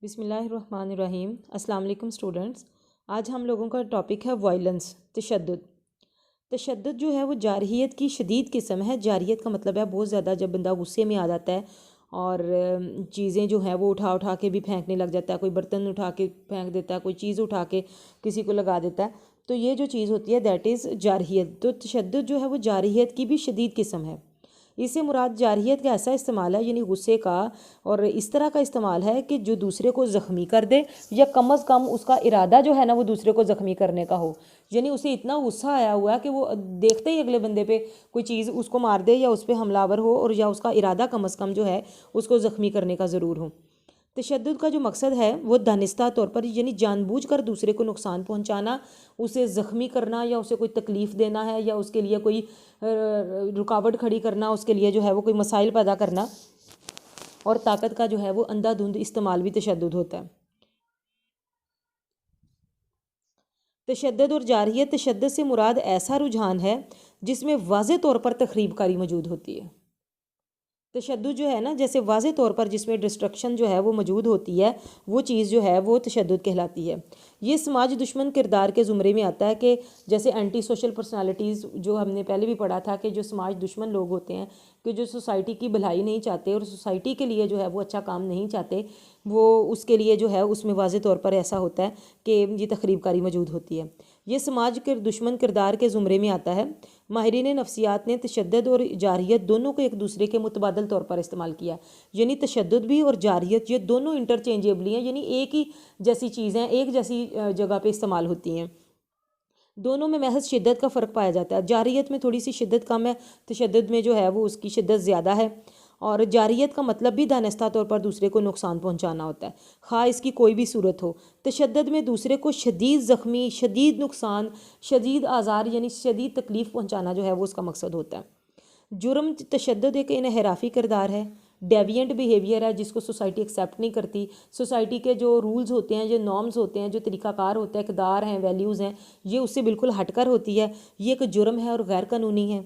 بسم اللہ الرحمن الرحیم۔ السلام علیکم اسٹوڈنٹس۔ آج ہم لوگوں کا ٹاپک ہے وائلنس، تشدد۔ تشدد جو ہے وہ جارحیت کی شدید قسم ہے۔ جارحیت کا مطلب ہے بہت زیادہ جب بندہ غصے میں آ جاتا ہے اور چیزیں جو ہیں وہ اٹھا کے بھی پھینکنے لگ جاتا ہے، کوئی برتن اٹھا کے پھینک دیتا ہے، کوئی چیز اٹھا کے کسی کو لگا دیتا ہے، تو یہ جو چیز ہوتی ہے دیٹ از جارحیت۔ تو تشدد جو ہے وہ جارحیت کی بھی شدید قسم ہے۔ اس سے مراد جارحیت کا ایسا استعمال ہے، یعنی غصے کا اور اس طرح کا استعمال ہے کہ جو دوسرے کو زخمی کر دے، یا کم از کم اس کا ارادہ جو ہے نا وہ دوسرے کو زخمی کرنے کا ہو۔ یعنی اسے اتنا غصہ آیا ہوا ہے کہ وہ دیکھتے ہی اگلے بندے پہ کوئی چیز اس کو مار دے، یا اس پہ حملہ آور ہو، اور یا اس کا ارادہ کم از کم جو ہے اس کو زخمی کرنے کا ضرور ہو۔ تشدد کا جو مقصد ہے وہ دانستہ طور پر، یعنی جان بوجھ کر دوسرے کو نقصان پہنچانا، اسے زخمی کرنا، یا اسے کوئی تکلیف دینا ہے، یا اس کے لیے کوئی رکاوٹ کھڑی کرنا، اس کے لیے جو ہے وہ کوئی مسائل پیدا کرنا، اور طاقت کا جو ہے وہ اندھا دھند استعمال بھی تشدد ہوتا ہے۔ تشدد اور جارحیت۔ تشدد سے مراد ایسا رجحان ہے جس میں واضح طور پر تخریب کاری موجود ہوتی ہے۔ تشدد جو ہے نا، جیسے واضح طور پر جس میں ڈسٹرکشن جو ہے وہ موجود ہوتی ہے، وہ چیز جو ہے وہ تشدد کہلاتی ہے۔ یہ سماج دشمن کردار کے زمرے میں آتا ہے، کہ جیسے اینٹی سوشل پرسنالٹیز جو ہم نے پہلے بھی پڑھا تھا، کہ جو سماج دشمن لوگ ہوتے ہیں، کہ جو سوسائٹی کی بھلائی نہیں چاہتے اور سوسائٹی کے لیے جو ہے وہ اچھا کام نہیں چاہتے، وہ اس کے لیے جو ہے اس میں واضح طور پر ایسا ہوتا ہے کہ یہ تخریب کاری موجود ہوتی ہے۔ یہ سماج کے دشمن کردار کے زمرے میں آتا ہے۔ ماہرین نفسیات نے تشدد اور جارحیت دونوں کو ایک دوسرے کے متبادل طور پر استعمال کیا، یعنی تشدد بھی اور جارحیت یہ دونوں انٹرچینجیبلی ہیں، یعنی ایک ہی جیسی چیزیں ایک جیسی جگہ پہ استعمال ہوتی ہیں۔ دونوں میں محض شدت کا فرق پایا جاتا ہے۔ جارحیت میں تھوڑی سی شدت کم ہے، تشدد میں جو ہے وہ اس کی شدت زیادہ ہے۔ اور جارحیت کا مطلب بھی دانستہ طور پر دوسرے کو نقصان پہنچانا ہوتا ہے، خواہ اس کی کوئی بھی صورت ہو۔ تشدد میں دوسرے کو شدید زخمی، شدید نقصان، شدید آزار یعنی شدید تکلیف پہنچانا جو ہے وہ اس کا مقصد ہوتا ہے۔ جرم تشدد ایک انحرافی کردار ہے، ڈیوینٹ بیہیویئر ہے، جس کو سوسائٹی ایکسیپٹ نہیں کرتی۔ سوسائٹی کے جو رولز ہوتے ہیں، جو نارمز ہوتے ہیں، جو طریقہ کار ہوتا ہے، اقدار ہیں، ویلیوز ہیں، یہ اس سے بالکل ہٹ کر ہوتی ہے۔ یہ ایک جرم ہے اور غیر قانونی ہے۔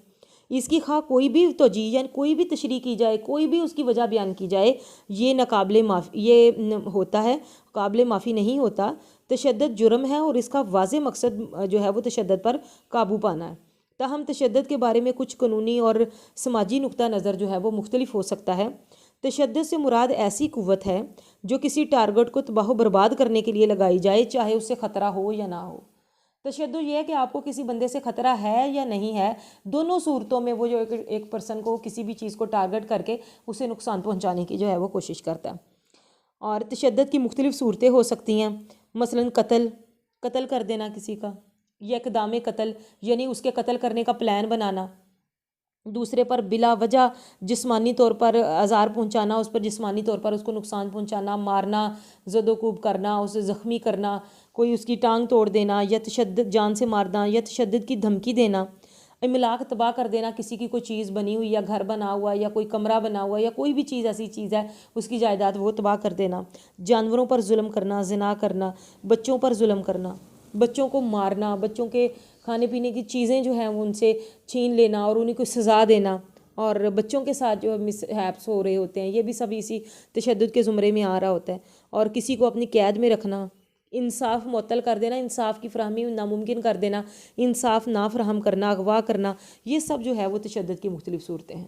اس کی خواہ کوئی بھی توجیہ یعنی کوئی بھی تشریح کی جائے، کوئی بھی اس کی وجہ بیان کی جائے، یہ ناقابل معافی یہ ہوتا ہے، قابل معافی نہیں ہوتا۔ تشدد جرم ہے اور اس کا واضح مقصد جو ہے وہ تشدد پر قابو پانا ہے۔ تاہم تشدد کے بارے میں کچھ قانونی اور سماجی نقطہ نظر جو ہے وہ مختلف ہو سکتا ہے۔ تشدد سے مراد ایسی قوت ہے جو کسی ٹارگٹ کو تباہ و برباد کرنے کے لیے لگائی جائے، چاہے اس سے خطرہ ہو یا نہ ہو۔ تشدد یہ ہے کہ آپ کو کسی بندے سے خطرہ ہے یا نہیں ہے، دونوں صورتوں میں وہ جو ایک پرسن کو کسی بھی چیز کو ٹارگٹ کر کے اسے نقصان پہنچانے کی جو ہے وہ کوشش کرتا ہے۔ اور تشدد کی مختلف صورتیں ہو سکتی ہیں، مثلا قتل کر دینا کسی کا، یا اقدام قتل یعنی اس کے قتل کرنے کا پلان بنانا، دوسرے پر بلا وجہ جسمانی طور پر آزار پہنچانا، اس پر جسمانی طور پر اس کو نقصان پہنچانا، مارنا، زد و کوب کرنا، اسے زخمی کرنا، کوئی اس کی ٹانگ توڑ دینا، یا تشدد جان سے مارنا، یا تشدد کی دھمکی دینا، املاک تباہ کر دینا، کسی کی کوئی چیز بنی ہوئی یا گھر بنا ہوا یا کوئی کمرہ بنا ہوا یا کوئی بھی چیز ایسی چیز ہے اس کی جائیداد وہ تباہ کر دینا، جانوروں پر ظلم کرنا، زنا کرنا، بچوں پر ظلم کرنا، بچوں کو مارنا، بچوں کے کھانے پینے کی چیزیں جو ہیں وہ ان سے چھین لینا اور انہیں کو سزا دینا، اور بچوں کے ساتھ جو مس ہیپس ہو رہے ہوتے ہیں، یہ بھی سب اسی تشدد کے زمرے میں آ رہا ہوتا ہے۔ اور کسی کو اپنی قید میں رکھنا، انصاف معطل کر دینا، انصاف کی فراہمی ناممکن کر دینا، انصاف نہ فراہم کرنا، اغوا کرنا، یہ سب جو ہے وہ تشدد کی مختلف صورتیں ہیں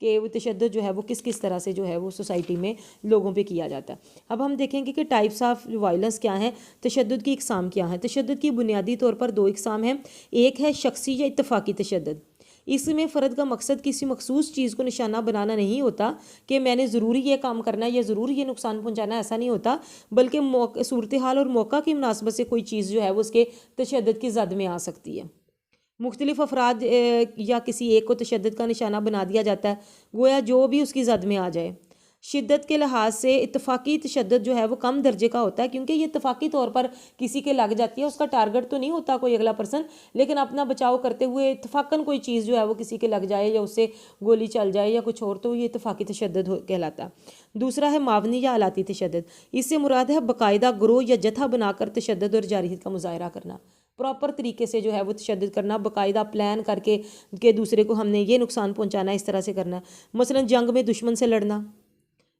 کہ وہ تشدد جو ہے وہ کس طرح سے جو ہے وہ سوسائٹی میں لوگوں پہ کیا جاتا ہے۔ اب ہم دیکھیں گے کہ ٹائپس آف وائلنس کیا ہیں، تشدد کی اقسام کیا ہیں۔ تشدد کی بنیادی طور پر دو اقسام ہیں، ایک ہے شخصی یا اتفاقی تشدد۔ اس میں فرد کا مقصد کسی مخصوص چیز کو نشانہ بنانا نہیں ہوتا کہ میں نے ضروری یہ کام کرنا ہے یا ضروری یہ نقصان پہنچانا ہے، ایسا نہیں ہوتا، بلکہ صورتحال اور موقع کی مناسبت سے کوئی چیز جو ہے وہ اس کے تشدد کی زد میں آ سکتی ہے۔ مختلف افراد یا کسی ایک کو تشدد کا نشانہ بنا دیا جاتا ہے، گویا جو بھی اس کی زد میں آ جائے۔ شدت کے لحاظ سے اتفاقی تشدد جو ہے وہ کم درجے کا ہوتا ہے، کیونکہ یہ اتفاقی طور پر کسی کے لگ جاتی ہے، اس کا ٹارگٹ تو نہیں ہوتا کوئی اگلا پرسن، لیکن اپنا بچاؤ کرتے ہوئے اتفاقاً کوئی چیز جو ہے وہ کسی کے لگ جائے یا اس سے گولی چل جائے یا کچھ اور، تو یہ اتفاقی تشدد کہلاتا ہے۔ دوسرا ہے معاونی یا آلاتی تشدد۔ اس سے مراد ہے باقاعدہ گروہ یا جتھا بنا کر تشدد اور جارحیت کا مظاہرہ کرنا، پراپر طریقے سے جو ہے وہ تشدد کرنا، باقاعدہ پلان کر کے کہ دوسرے کو ہم نے یہ نقصان پہنچانا ہے، اس طرح سے کرنا ہے۔ مثلا جنگ میں دشمن سے لڑنا،